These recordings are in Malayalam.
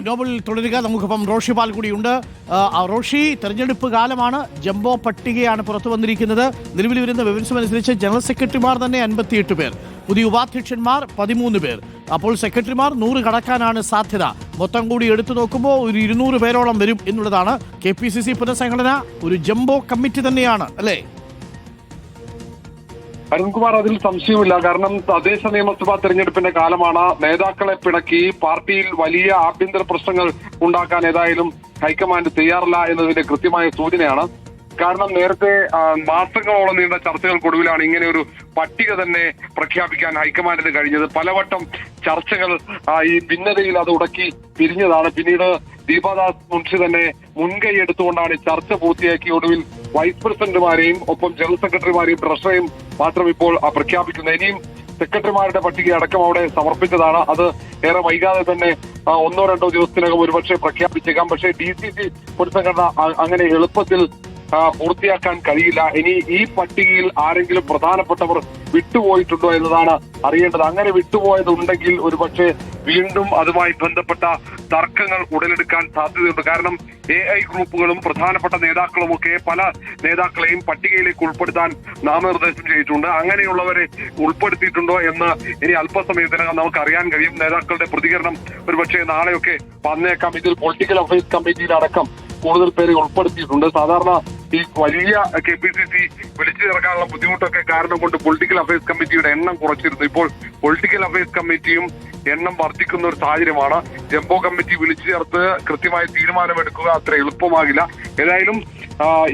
നോബൽ തുടരുക. നമുക്കിപ്പം റോഷി പാൽ കൂടിയുണ്ട്. റോഷി, തെരഞ്ഞെടുപ്പ് കാലമാണ്. ജംബോ പട്ടികയാണ് പുറത്തു വന്നിരിക്കുന്നത്. നിലവിൽ വരുന്ന വിവരം അനുസരിച്ച് ജനറൽ സെക്രട്ടറിമാർ തന്നെ 58 പേർ, പുതിയ ഉപാധ്യക്ഷന്മാർ 13 പേർ. അപ്പോൾ സെക്രട്ടറിമാർ 100 കടക്കാനാണ് സാധ്യത. മൊത്തം കൂടി എടുത്തു നോക്കുമ്പോൾ ഒരു 200 പേരോളം വരും എന്നുള്ളതാണ്. KPCC പുനഃസംഘടന ഒരു ജംബോ കമ്മിറ്റി തന്നെയാണ്, അല്ലേ? അരുൺകുമാർ, അതിൽ സംശയമില്ല. കാരണം തദ്ദേശ നിയമസഭാ തെരഞ്ഞെടുപ്പിന്റെ കാലമാണ്. നേതാക്കളെ പിണക്കി പാർട്ടിയിൽ വലിയ ആഭ്യന്തര പ്രശ്നങ്ങൾ ഉണ്ടാക്കാൻ ഏതായാലും ഹൈക്കമാൻഡ് തയ്യാറല്ല എന്നതിന്റെ കൃത്യമായ സൂചനയാണ്. കാരണം നേരത്തെ മാസങ്ങളോളം നീണ്ട ചർച്ചകൾക്കൊടുവിലാണ് ഇങ്ങനെ ഒരു പട്ടിക തന്നെ പ്രഖ്യാപിക്കാൻ ഹൈക്കമാൻഡിന് കഴിഞ്ഞത്. പലവട്ടം ചർച്ചകൾ ഈ ഭിന്നതയിൽ അത് ഉടക്കി പിരിഞ്ഞതാണ്. പിന്നീട് ദീപാദാസ് മുൻഷി തന്നെ മുൻകൈ എടുത്തുകൊണ്ടാണ് ചർച്ച പൂർത്തിയാക്കി ഒടുവിൽ വൈസ് പ്രസിഡന്റുമാരെയും ഒപ്പം ജനറൽ സെക്രട്ടറിമാരെയും ട്രഷറേയും മാത്രം ഇപ്പോൾ പ്രഖ്യാപിക്കുന്നത്. ഇനിയും സെക്രട്ടറിമാരുടെ പട്ടിക അടക്കം അവിടെ സമർപ്പിച്ചതാണ്. അത് ഏറെ വൈകാതെ തന്നെ 1-2 ദിവസത്തിനകം ഒരുപക്ഷെ പ്രഖ്യാപിച്ചേക്കാം. പക്ഷേ DCC പുനഃസംഘടന അങ്ങനെ എളുപ്പത്തിൽ പൂർത്തിയാക്കാൻ കഴിയില്ല. ഇനി ഈ പട്ടികയിൽ ആരെങ്കിലും പ്രധാനപ്പെട്ടവർ വിട്ടുപോയിട്ടുണ്ടോ എന്നതാണ് അറിയേണ്ടത്. അങ്ങനെ വിട്ടുപോയതുണ്ടെങ്കിൽ ഒരുപക്ഷെ വീണ്ടും അതുമായി ബന്ധപ്പെട്ട തർക്കങ്ങൾ ഉടലെടുക്കാൻ സാധ്യതയുണ്ട്. കാരണം AI ഗ്രൂപ്പുകളും പ്രധാനപ്പെട്ട നേതാക്കളുമൊക്കെ പല നേതാക്കളെയും പട്ടികയിലേക്ക് ഉൾപ്പെടുത്താൻ നാമനിർദ്ദേശം ചെയ്തിട്ടുണ്ട്. അങ്ങനെയുള്ളവരെ ഉൾപ്പെടുത്തിയിട്ടുണ്ടോ എന്ന് ഇനി അല്പസമയത്തിനകം നമുക്ക് അറിയാൻ കഴിയും. നേതാക്കളുടെ പ്രതികരണം ഒരുപക്ഷെ നാളെയൊക്കെ വന്നേക്കാം. ഇതിൽ പൊളിറ്റിക്കൽ അഫയേഴ്സ് കമ്മിറ്റിയിലടക്കം കൂടുതൽ പേരെ ഉൾപ്പെടുത്തിയിട്ടുണ്ട്. സാധാരണ ഈ വലിയ KPCC വിളിച്ചു ചേർക്കാനുള്ള ബുദ്ധിമുട്ടൊക്കെ കാരണം കൊണ്ട് പൊളിറ്റിക്കൽ അഫയേഴ്സ് കമ്മിറ്റിയുടെ എണ്ണം കുറച്ചിരുന്നു. ഇപ്പോൾ പൊളിറ്റിക്കൽ അഫയേഴ്സ് കമ്മിറ്റിയും എണ്ണം വർദ്ധിക്കുന്ന ഒരു സാഹചര്യമാണ്. ജംബോ കമ്മിറ്റി വിളിച്ചു ചേർത്ത് കൃത്യമായ തീരുമാനമെടുക്കുക അത്ര എളുപ്പമാകില്ല. ഏതായാലും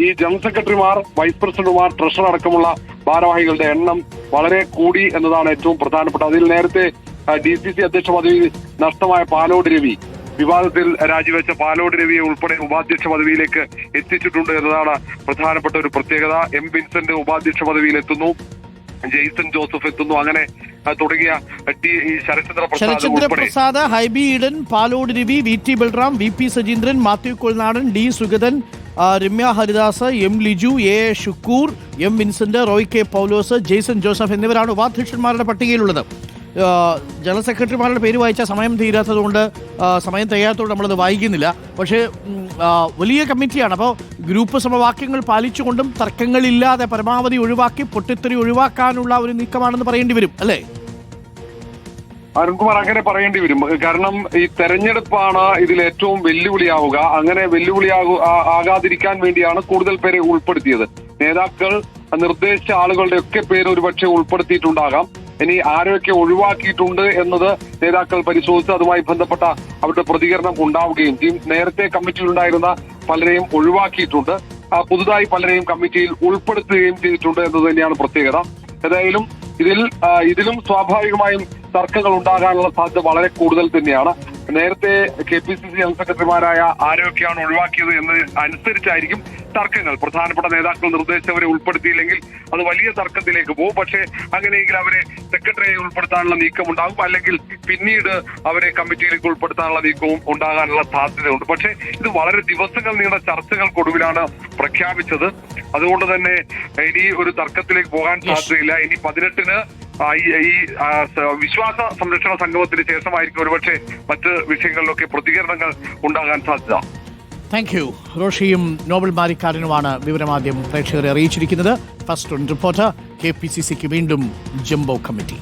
ഈ ജനറൽ സെക്രട്ടറിമാർ, വൈസ് പ്രസിഡന്റുമാർ, ട്രഷറർ അടക്കമുള്ള ഭാരവാഹികളുടെ എണ്ണം വളരെ കൂടി എന്നതാണ് ഏറ്റവും പ്രധാനപ്പെട്ട. അതിൽ നേരത്തെ DCC അധ്യക്ഷ പദവി നഷ്ടമായ പാലോട് രവി, വിവാദത്തിൽ രാജിവെച്ച പാലോട് രവിയെ ഉൾപ്പെടെ ഉപാധ്യക്ഷ പദവിയിലേക്ക് എത്തിച്ചിട്ടുണ്ട് എന്നതാണ് പ്രധാനപ്പെട്ട ഒരു പ്രത്യേകത. M. വിൻസെന്റ് ഉപാധ്യക്ഷ പദവിയിൽ എത്തുന്നു, ജെയ്സൺ ജോസഫ് എത്തുന്നു. അങ്ങനെ തുടങ്ങിയ Sarathchandra Prasad, Hibi Eden, Palode Ravi, VT Balram, VP Sajeendran, Mathew Kolnadan, D. Sugathan, Ramya Haridas, M. Liju, A. Shukkoor, M. Vincent, Roy K. Paulose, Jaison Joseph എന്നിവരാണ് ഉപാധ്യക്ഷന്മാരുടെ പട്ടികയിലുള്ളത്. ജനറൽ സെക്രട്ടറിമാരുടെ പേര് വായിച്ചാൽ സമയം തീരാത്തതുകൊണ്ട് സമയം തികയാത്തതുകൊണ്ട് നമ്മളത് വായിക്കുന്നില്ല. പക്ഷേ വലിയ കമ്മിറ്റിയാണ്. അപ്പോൾ ഗ്രൂപ്പ് സമവാക്യങ്ങൾ പാലിച്ചുകൊണ്ടും തർക്കങ്ങളില്ലാതെ പരമാവധി ഒഴിവാക്കി പൊട്ടിത്തെറി ഒഴിവാക്കാനുള്ള ഒരു നീക്കമാണെന്ന് പറയേണ്ടി വരും, അല്ലേ? അരുൺകുമാർ, അങ്ങനെ പറയേണ്ടി വരും. കാരണം ഈ തെരഞ്ഞെടുപ്പാണ് ഇതിൽ ഏറ്റവും വെല്ലുവിളിയാവുക. അങ്ങനെ ആകാതിരിക്കാൻ വേണ്ടിയാണ് കൂടുതൽ പേരെ ഉൾപ്പെടുത്തിയത്. നേതാക്കൾ നിർദ്ദേശിച്ച ആളുകളുടെ ഒക്കെ പേര് ഒരുപക്ഷെ ഉൾപ്പെടുത്തിയിട്ടുണ്ടാകാം. ഇനി ആരൊക്കെ ഒഴിവാക്കിയിട്ടുണ്ട് എന്നത് നേതാക്കൾ പരിശോധിച്ച് അതുമായി ബന്ധപ്പെട്ട അവരുടെ പ്രതികരണം ഉണ്ടാവുകയും ചെയ്യും. നേരത്തെ കമ്മിറ്റിയിലുണ്ടായിരുന്ന പലരെയും ഒഴിവാക്കിയിട്ടുണ്ട്, പുതുതായി പലരെയും കമ്മിറ്റിയിൽ ഉൾപ്പെടുത്തുകയും ചെയ്തിട്ടുണ്ട് എന്നത് തന്നെയാണ് പ്രത്യേകത. ഏതായാലും ഇതിലും സ്വാഭാവികമായും തർക്കങ്ങൾ ഉണ്ടാകാനുള്ള സാധ്യത വളരെ കൂടുതൽ തന്നെയാണ്. നേരത്തെ KPCC ജനറൽ സെക്രട്ടറിമാരായ ആരൊക്കെയാണ് ഒഴിവാക്കിയത് എന്ന് അനുസരിച്ചായിരിക്കും തർക്കങ്ങൾ. പ്രധാനപ്പെട്ട നേതാക്കൾ നിർദ്ദേശിച്ചവരെ ഉൾപ്പെടുത്തിയില്ലെങ്കിൽ അത് വലിയ തർക്കത്തിലേക്ക് പോകും. പക്ഷേ അങ്ങനെയെങ്കിൽ അവരെ സെക്രട്ടറിയെ ഉൾപ്പെടുത്താനുള്ള നീക്കം ഉണ്ടാകും, അല്ലെങ്കിൽ പിന്നീട് അവരെ കമ്മിറ്റിയിലേക്ക് ഉൾപ്പെടുത്താനുള്ള നീക്കവും ഉണ്ടാകാനുള്ള സാധ്യതയുണ്ട്. പക്ഷേ ഇത് വളരെ ദിവസങ്ങൾ നീണ്ട ചർച്ചകൾക്കൊടുവിലാണ് പ്രഖ്യാപിച്ചത്. അതുകൊണ്ട് തന്നെ ഇനി ഒരു തർക്കത്തിലേക്ക് പോകാൻ സാധ്യതയില്ല. ഇനി 18-ന് ഈ വിശ്വാസ സംരക്ഷണ സംഗമത്തിന് ശേഷമായിരിക്കും ഒരുപക്ഷെ മറ്റ് വിഷയങ്ങളിലൊക്കെ പ്രതികരണങ്ങൾ ഉണ്ടാകാൻ സാധ്യത. Thank you. റോഷിയും നോബൽ മാരിക്കാരനുമാണ് വിവരമാദ്യം പ്രേക്ഷകരെ അറിയിച്ചിരിക്കുന്നത്. ഫസ്റ്റ് റിപ്പോർട്ടർ KPCCക്ക് വീണ്ടും ജംബോ കമ്മിറ്റി.